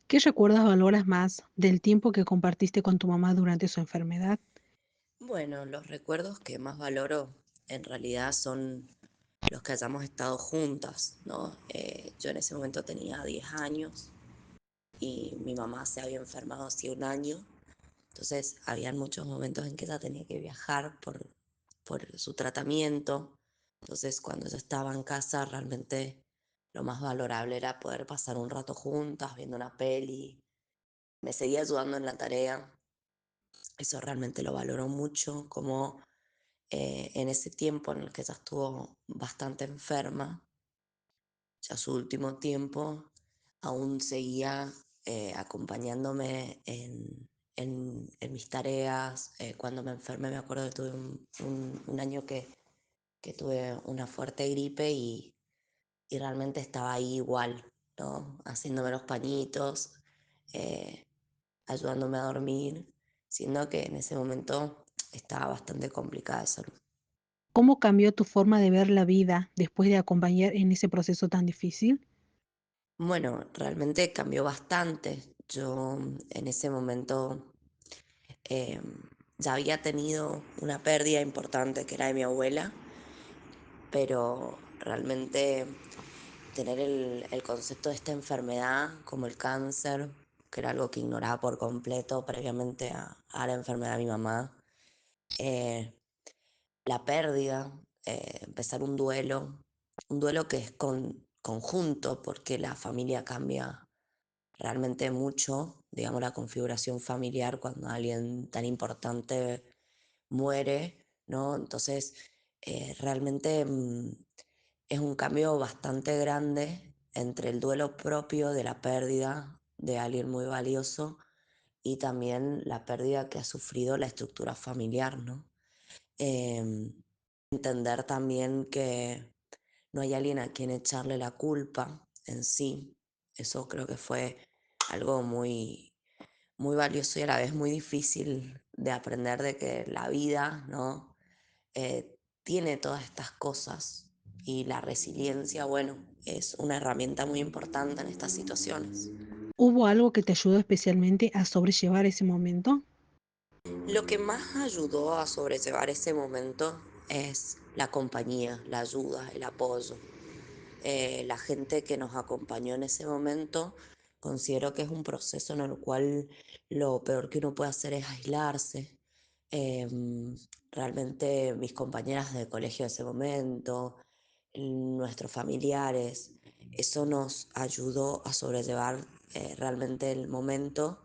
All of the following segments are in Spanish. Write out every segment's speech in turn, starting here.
¿Qué recuerdas valoras más del tiempo que compartiste con tu mamá durante su enfermedad? Bueno, los recuerdos que más valoro en realidad son los que hayamos estado juntas, ¿no? Yo en ese momento tenía 10 años y mi mamá se había enfermado hacía un año, entonces habían muchos momentos en que ella tenía que viajar por su tratamiento, entonces cuando ella estaba en casa realmente lo más valorable era poder pasar un rato juntas viendo una peli, me seguía ayudando en la tarea, eso realmente lo valoro mucho, como en ese tiempo en el que ella estuvo bastante enferma, ya su último tiempo, aún seguía acompañándome en mis tareas. Cuando me enfermé, me acuerdo que tuve un año que tuve una fuerte gripe y realmente estaba ahí igual, ¿no? Haciéndome los pañitos, eh, ayudándome a dormir, siendo que en ese momento estaba bastante complicada de salud. ¿Cómo cambió tu forma de ver la vida después de acompañar en ese proceso tan difícil? Bueno, realmente cambió bastante. Yo en ese momento eh, ya había tenido una pérdida importante que era de mi abuela, pero realmente tener el concepto de esta enfermedad como el cáncer, que era algo que ignoraba por completo previamente a la enfermedad de mi mamá, eh, la pérdida, empezar un duelo que es conjunto porque la familia cambia realmente mucho, digamos, la configuración familiar cuando alguien tan importante muere, ¿no? Entonces, realmente es un cambio bastante grande entre el duelo propio de la pérdida de alguien muy valioso y también la pérdida que ha sufrido la estructura familiar, ¿no? Em, Entender también que no hay alguien a quien echarle la culpa en sí. Eso creo que fue algo muy valioso y a la vez muy difícil de aprender de que la vida, ¿no? Tiene todas estas cosas y la resiliencia, bueno, es una herramienta muy importante en estas situaciones. ¿Hubo algo que te ayudó especialmente a sobrellevar ese momento? Lo que más ayudó a sobrellevar ese momento es la compañía, la ayuda, el apoyo. La gente que nos acompañó en ese momento, considero que es un proceso en el cual lo peor que uno puede hacer es aislarse. Realmente mis compañeras de colegio de ese momento, nuestros familiares, eso nos ayudó a sobrellevar realmente el momento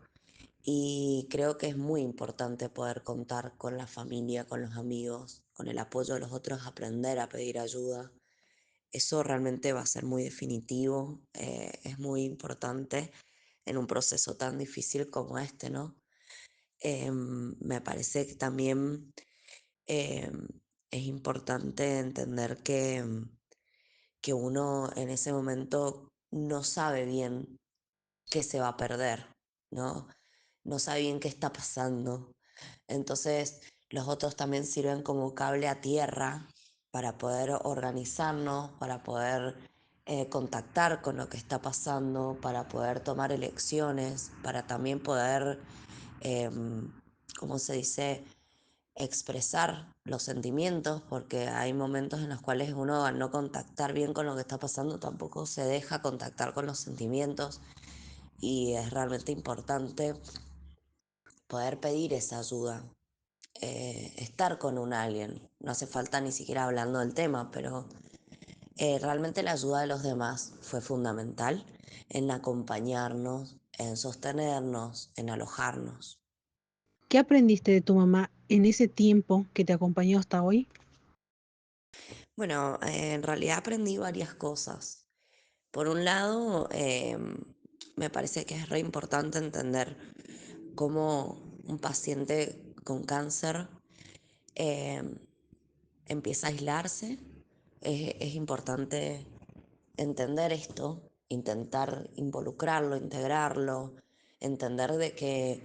y creo que es muy importante poder contar con la familia, con los amigos, con el apoyo de los otros, aprender a pedir ayuda. Eso realmente va a ser muy definitivo, es muy importante en un proceso tan difícil como este, ¿no? Me parece que también em, es importante entender que uno en ese momento no sabe bien qué se va a perder, ¿no? No sabe bien qué está pasando. Entonces, los otros también sirven como cable a tierra para poder organizarnos, para poder contactar con lo que está pasando, para poder tomar elecciones, para también poder, ¿cómo se dice?, expresar los sentimientos, porque hay momentos en los cuales uno al no contactar bien con lo que está pasando tampoco se deja contactar con los sentimientos y es realmente importante poder pedir esa ayuda, estar con un alguien. No hace falta ni siquiera hablando del tema, pero realmente la ayuda de los demás fue fundamental en acompañarnos, en sostenernos, en alojarnos. ¿Qué aprendiste de tu mamá en ese tiempo que te acompañó hasta hoy? Bueno, en realidad aprendí varias cosas. Por un lado, me parece que es re importante entender cómo un paciente con cáncer em, empieza a aislarse. Es importante entender esto, intentar involucrarlo, integrarlo, entender de que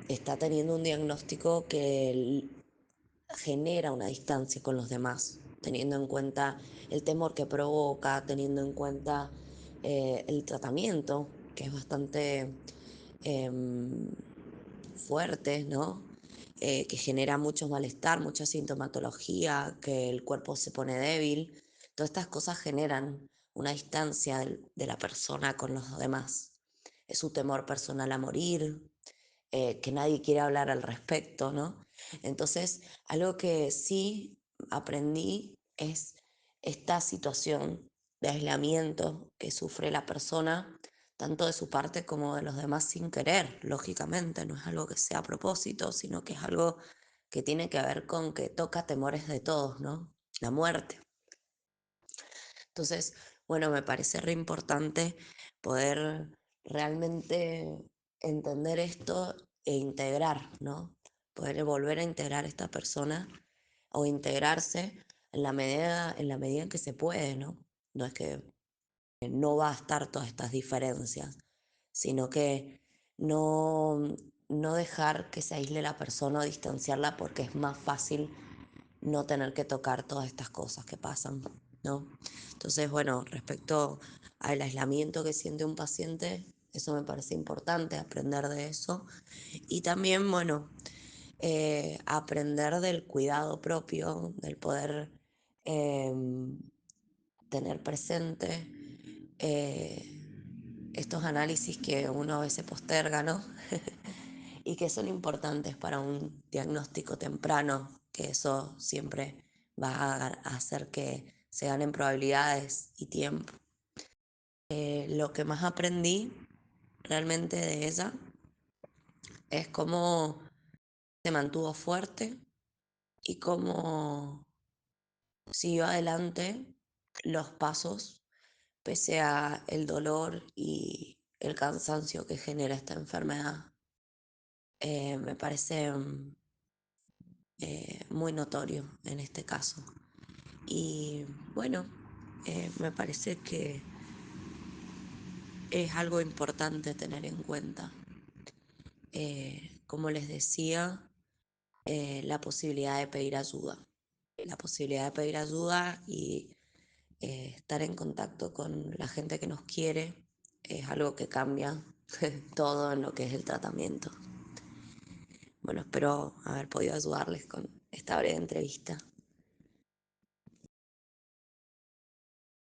está teniendo un diagnóstico que genera una distancia con los demás, teniendo en cuenta el temor que provoca, teniendo en cuenta el tratamiento, que es bastante em, fuertes, ¿no? Que genera mucho malestar, mucha sintomatología, que el cuerpo se pone débil. Todas estas cosas generan una distancia de la persona con los demás. Es su temor personal a morir, que nadie quiere hablar al respecto, ¿no? Entonces, algo que sí aprendí es esta situación de aislamiento que sufre la persona, tanto de su parte como de los demás sin querer, lógicamente, no es algo que sea a propósito, sino que es algo que tiene que ver con que toca temores de todos, ¿no? La muerte. Entonces, bueno, me parece re importante poder realmente entender esto e integrar, ¿no? Poder volver a integrar a esta persona o integrarse en la medida en que se puede, ¿no? No es que no va a estar todas estas diferencias, sino que no, no dejar que se aísle la persona o distanciarla porque es más fácil no tener que tocar todas estas cosas que pasan, ¿no? Entonces, bueno, respecto al aislamiento que siente un paciente, eso me parece importante, aprender de eso. Y también, bueno, aprender del cuidado propio, del poder tener presente estos análisis que uno a veces posterga, ¿no? Y que son importantes para un diagnóstico temprano, que eso siempre va a hacer que se ganen probabilidades y tiempo. Lo que más aprendí realmente de ella es cómo se mantuvo fuerte y cómo siguió adelante los pasos pese a el dolor y el cansancio que genera esta enfermedad. Me parece muy notorio en este caso. Y bueno, me parece que es algo importante tener en cuenta. Como les decía, la posibilidad de pedir ayuda. La posibilidad de pedir ayuda y estar en contacto con la gente que nos quiere es algo que cambia todo en lo que es el tratamiento. Bueno, espero haber podido ayudarles con esta breve entrevista.